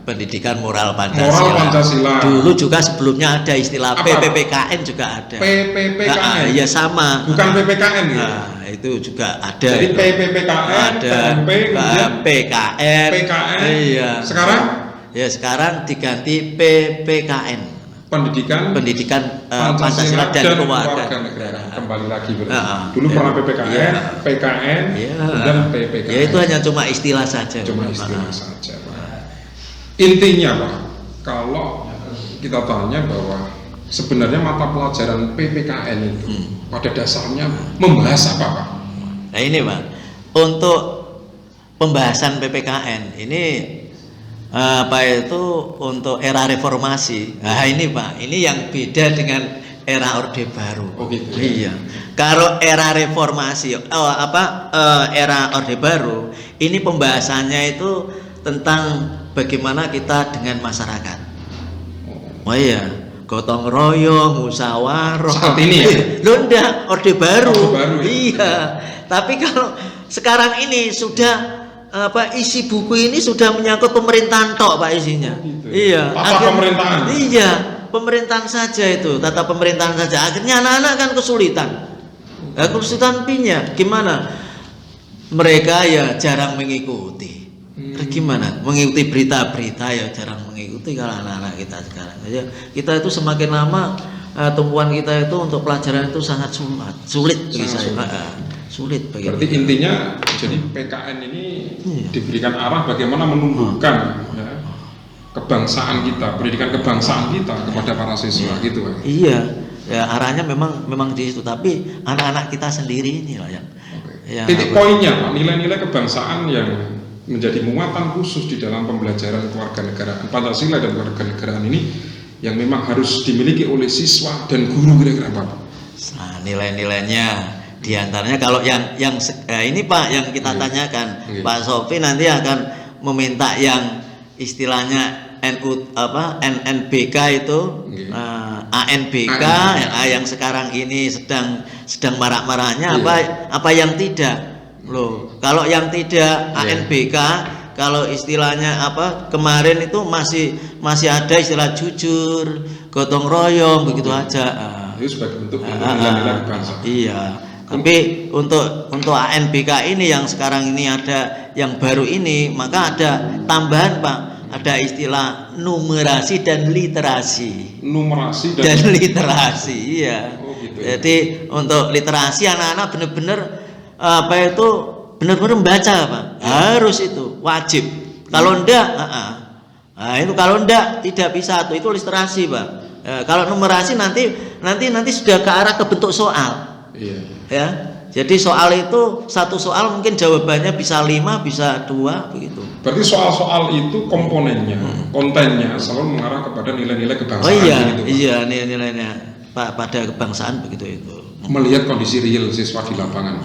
[SPEAKER 2] Pendidikan Moral Pancasila. Dulu juga sebelumnya ada istilah PPKN juga ada.
[SPEAKER 1] PPKN.
[SPEAKER 2] Iya sama.
[SPEAKER 1] Bukan PPKN ya.
[SPEAKER 2] Nah, itu juga ada.
[SPEAKER 1] Jadi PPKN,
[SPEAKER 2] ada PKN. Iya.
[SPEAKER 1] Sekarang?
[SPEAKER 2] Ya sekarang diganti PPKN.
[SPEAKER 1] Pendidikan
[SPEAKER 2] Pancasila dan Kewarganegaraan.
[SPEAKER 1] Kembali lagi dulu pernah PPKN, PKN, dan PPKN.
[SPEAKER 2] Ya itu hanya cuma istilah saja.
[SPEAKER 1] Cuma istilah saja. Intinya Pak, kalau kita tanya bahwa sebenarnya mata pelajaran PPKN itu pada dasarnya membahas apa Pak?
[SPEAKER 2] Nah ini Pak, untuk pembahasan PPKN ini untuk era reformasi. Nah ini Pak, ini yang beda dengan era Orde Baru.
[SPEAKER 1] Oh gitu.
[SPEAKER 2] Iya. Kalau era reformasi, era Orde Baru, ini pembahasannya itu tentang bagaimana kita dengan masyarakat. Oh iya, gotong royong, musyawarah.
[SPEAKER 1] Saat ini ya?
[SPEAKER 2] Loh enggak, Orde Baru.
[SPEAKER 1] Ya?
[SPEAKER 2] Iya. Tapi kalau sekarang ini sudah isi buku ini sudah menyangkut pemerintahan tok Pak isinya.
[SPEAKER 1] Oh, gitu.
[SPEAKER 2] Iya.
[SPEAKER 1] Tata pemerintahan.
[SPEAKER 2] Iya, pemerintahan saja itu, tata pemerintahan saja. Akhirnya anak-anak kan kesulitan. Kesulitan pinya gimana? Mereka ya jarang mengikuti. Gimana? Mengikuti berita-berita ya jarang mengikuti kalau anak-anak kita sekarang. Ya, kita itu semakin lama tumpuan kita itu untuk pelajaran itu sangat sulit bagi saya. sulit bagi
[SPEAKER 1] Berarti
[SPEAKER 2] kita.
[SPEAKER 1] intinya jadi PKN ini diberikan arah bagaimana menumbuhkan ya, kebangsaan kita, pendidikan kebangsaan kita kepada para siswa gitu Pak.
[SPEAKER 2] Iya, ya arahnya memang di situ, tapi anak-anak kita sendiri ini lah yang
[SPEAKER 1] Titik poinnya Pak, nilai-nilai kebangsaan yang menjadi muatan khusus di dalam pembelajaran kewarganegaraan Pancasila dan kewarganegaraan ini yang memang harus dimiliki oleh siswa dan guru kira-kira Pak.
[SPEAKER 2] Nah, nilai-nilainya diantaranya kalau yang ini Pak yang kita tanyakan, Pak Sofi nanti akan meminta yang istilahnya NNBK itu, ANBK yang sekarang ini sedang marak-maraknya, apa yang tidak loh. Kalau yang tidak ANBK, kalau istilahnya kemarin itu masih ada istilah jujur, gotong royong begitu aja.
[SPEAKER 1] Itu sebagai bentuk nilai-nilai kebangsaan.
[SPEAKER 2] Iya. Tapi untuk ANBK ini yang sekarang ini ada yang baru ini, maka ada tambahan Pak, ada istilah numerasi dan literasi.
[SPEAKER 1] Numerasi
[SPEAKER 2] dan literasi, iya.
[SPEAKER 1] Gitu.
[SPEAKER 2] Jadi untuk literasi anak-anak benar-benar benar-benar membaca Pak. Harus itu wajib. Kalau enggak, itu kalau enggak tidak bisa tuh, itu literasi Pak. Kalau numerasi nanti sudah ke arah ke bentuk soal.
[SPEAKER 1] Iya.
[SPEAKER 2] Ya, jadi soal itu satu soal mungkin jawabannya bisa 5, bisa 2 begitu.
[SPEAKER 1] Berarti soal-soal itu komponennya, kontennya selalu mengarah kepada nilai-nilai kebangsaan.
[SPEAKER 2] Gitu, iya nilai-nilainya pada kebangsaan begitu itu.
[SPEAKER 1] Melihat kondisi real siswa di lapangan,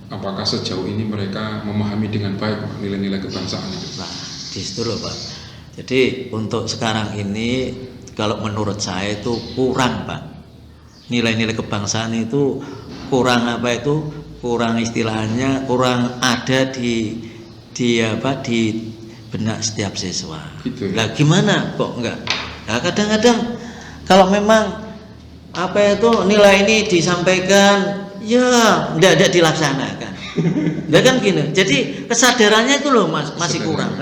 [SPEAKER 1] apakah sejauh ini mereka memahami dengan baik nilai-nilai kebangsaan itu?
[SPEAKER 2] Nah, di situ loh Pak. Jadi untuk sekarang ini kalau menurut saya itu kurang Pak. Nilai-nilai kebangsaan itu kurang kurang istilahnya kurang ada di benak setiap siswa.
[SPEAKER 1] Gitu,
[SPEAKER 2] Lah gimana kok enggak? Nah, kadang-kadang kalau memang nilai ini disampaikan ya enggak dilaksanakan. Ya kan gini. Jadi kesadarannya itu loh masih kurang.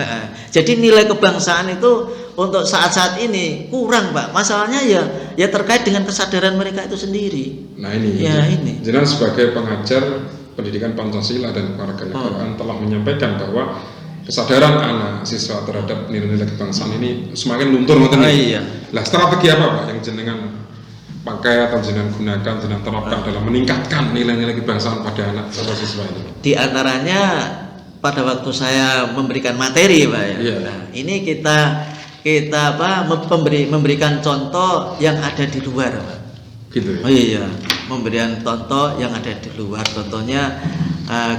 [SPEAKER 2] Jadi nilai kebangsaan itu untuk saat-saat ini kurang Pak. Masalahnya ya terkait dengan kesadaran mereka itu sendiri.
[SPEAKER 1] Nah ini. Jadi sebagai pengajar pendidikan Pancasila dan kewarganegaraan telah menyampaikan bahwa kesadaran anak siswa terhadap nilai-nilai kebangsaan ini semakin luntur.
[SPEAKER 2] Iya.
[SPEAKER 1] Lah strategi apa Pak yang jenengan pakai atau jenengan gunakan, jenengan terapkan dalam meningkatkan nilai-nilai kebangsaan pada anak siswa ini?
[SPEAKER 2] Di antaranya pada waktu saya memberikan materi Pak ya.
[SPEAKER 1] Iya.
[SPEAKER 2] Nah, ini kita memberikan contoh yang ada di luar Pak.
[SPEAKER 1] Gitu ya?
[SPEAKER 2] Oh iya, memberikan contoh yang ada di luar. Contohnya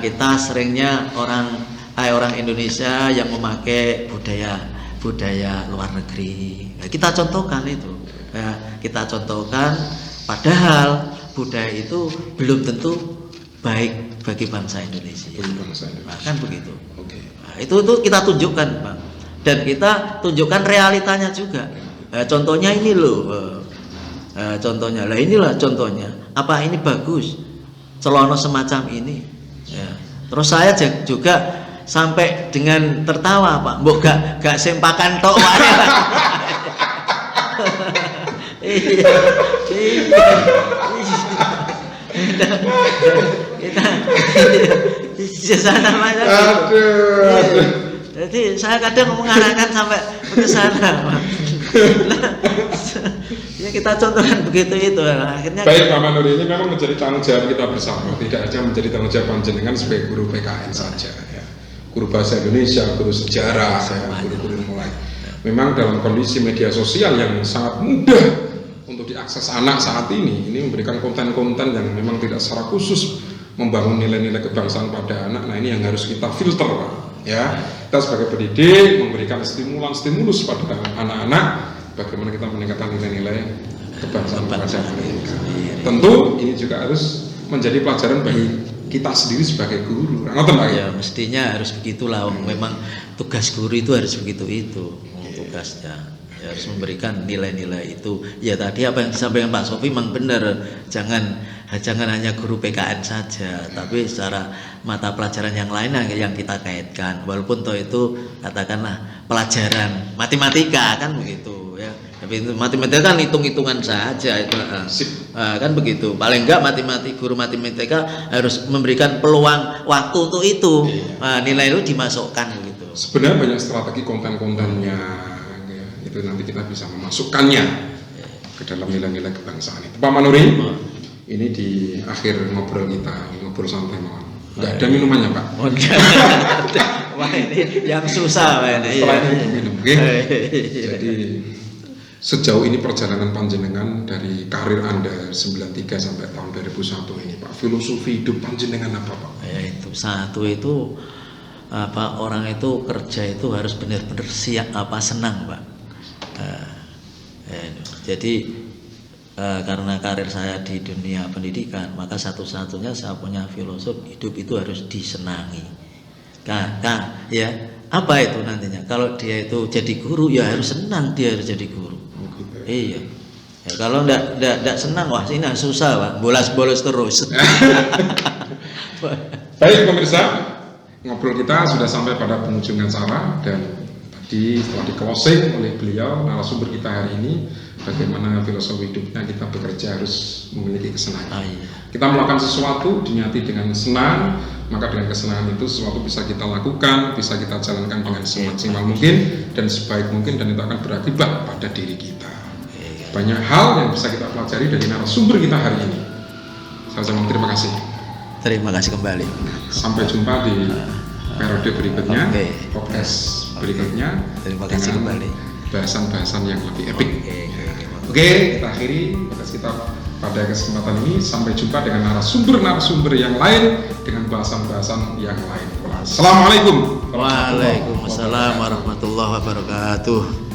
[SPEAKER 2] kita seringnya orang Indonesia yang memakai budaya luar negeri. Nah, kita contohkan itu. Kita contohkan, padahal budaya itu belum tentu baik bagi bangsa Indonesia. Kan begitu. Nah, itu kita tunjukkan Pak. Dan kita tunjukkan realitanya juga. Contohnya ini loh. Contohnya lah, inilah contohnya. Apa ini bagus? Celono semacam ini. Ya. Terus saya juga sampai dengan tertawa Pak. Mbok gak sempakan tok wae. Iya. Kita sana macam. Aduh. Jadi saya kadang mengarahkan sampai ke sana, Pak. Ya kita contohkan begitu itu. Akhirnya
[SPEAKER 1] baik Pak Manur, ini memang menjadi tanggung jawab kita bersama, tidak hanya menjadi tanggung jawab panjenengan sebagai guru PKN saja ya. Guru bahasa Indonesia, guru sejarah, guru-guru mulai. Memang dalam kondisi media sosial yang sangat mudah untuk diakses anak saat ini memberikan konten-konten yang memang tidak secara khusus membangun nilai-nilai kebangsaan pada anak. Nah ini yang harus kita filter Pak. Ya, kita sebagai pendidik memberikan stimulus pada anak-anak bagaimana kita meningkatkan nilai-nilai kebangsaan pada mereka. Tentu ini juga harus menjadi pelajaran bagi kita sendiri sebagai guru.
[SPEAKER 2] Ya, mestinya harus begitulah. Memang tugas guru itu harus begitu tugasnya. Ya, harus memberikan nilai-nilai itu. Ya tadi apa yang disampaikan Pak Sofi memang benar. Jangan hanya guru PKN saja, tapi secara mata pelajaran yang lain yang kita kaitkan. Walaupun toh itu katakanlah pelajaran matematika kan begitu ya. Tapi itu matematika kan hitung-hitungan saja itu.
[SPEAKER 1] Sip.
[SPEAKER 2] Kan begitu. Paling enggak guru matematika harus memberikan peluang waktu untuk itu.
[SPEAKER 1] Iya.
[SPEAKER 2] Nilai itu dimasukkan gitu.
[SPEAKER 1] Sebenarnya banyak strategi konten-kontennya, ya. Itu nanti kita bisa memasukkannya ke dalam nilai-nilai kebangsaan itu. Pak Manuri, ini di akhir ngobrol kita, ngobrol santai mohon. Nggak ada minumannya Pak.
[SPEAKER 2] Wah ini yang susah Pak ini.
[SPEAKER 1] Setelah ini minum, oke? Jadi sejauh ini perjalanan panjenengan dari karir Anda 93 sampai tahun 2001 ini Pak, filosofi hidup panjenengan apa Pak?
[SPEAKER 2] Ya itu satu itu orang itu kerja itu harus benar-benar siap senang Pak. Jadi karena karir saya di dunia pendidikan, maka satu-satunya saya punya filosofi hidup itu harus disenangi. Ya apa itu nantinya? Kalau dia itu jadi guru, ya harus senang dia harus jadi guru. Iya. Ya, kalau enggak senang, wah ini susah Pak, bolos-bolos terus.
[SPEAKER 1] Baik pemirsa, ngobrol kita sudah sampai pada penghujung acara, dan tadi setelah di closing oleh beliau narasumber kita hari ini, bagaimana filosofi hidupnya kita bekerja harus memiliki kesenangan.
[SPEAKER 2] Iya.
[SPEAKER 1] Kita melakukan sesuatu diniati dengan senang, maka dengan kesenangan itu sesuatu bisa kita lakukan, bisa kita jalankan dengan semaksimal mungkin dan sebaik mungkin, dan itu akan berakibat pada diri kita. Banyak hal yang bisa kita pelajari dari narasumber kita hari ini. Saya ucapkan terima kasih.
[SPEAKER 2] Terima kasih kembali.
[SPEAKER 1] Sampai jumpa di periode berikutnya, podcast berikutnya.
[SPEAKER 2] Terima kasih kembali.
[SPEAKER 1] Bahasan-bahasan yang lebih epik. Oke, kita akhiri podcast kita pada kesempatan ini. Sampai jumpa dengan narasumber-narasumber yang lain dengan bahasan-bahasan yang lain. Assalamualaikum.
[SPEAKER 2] Waalaikumsalam warahmatullahi wabarakatuh.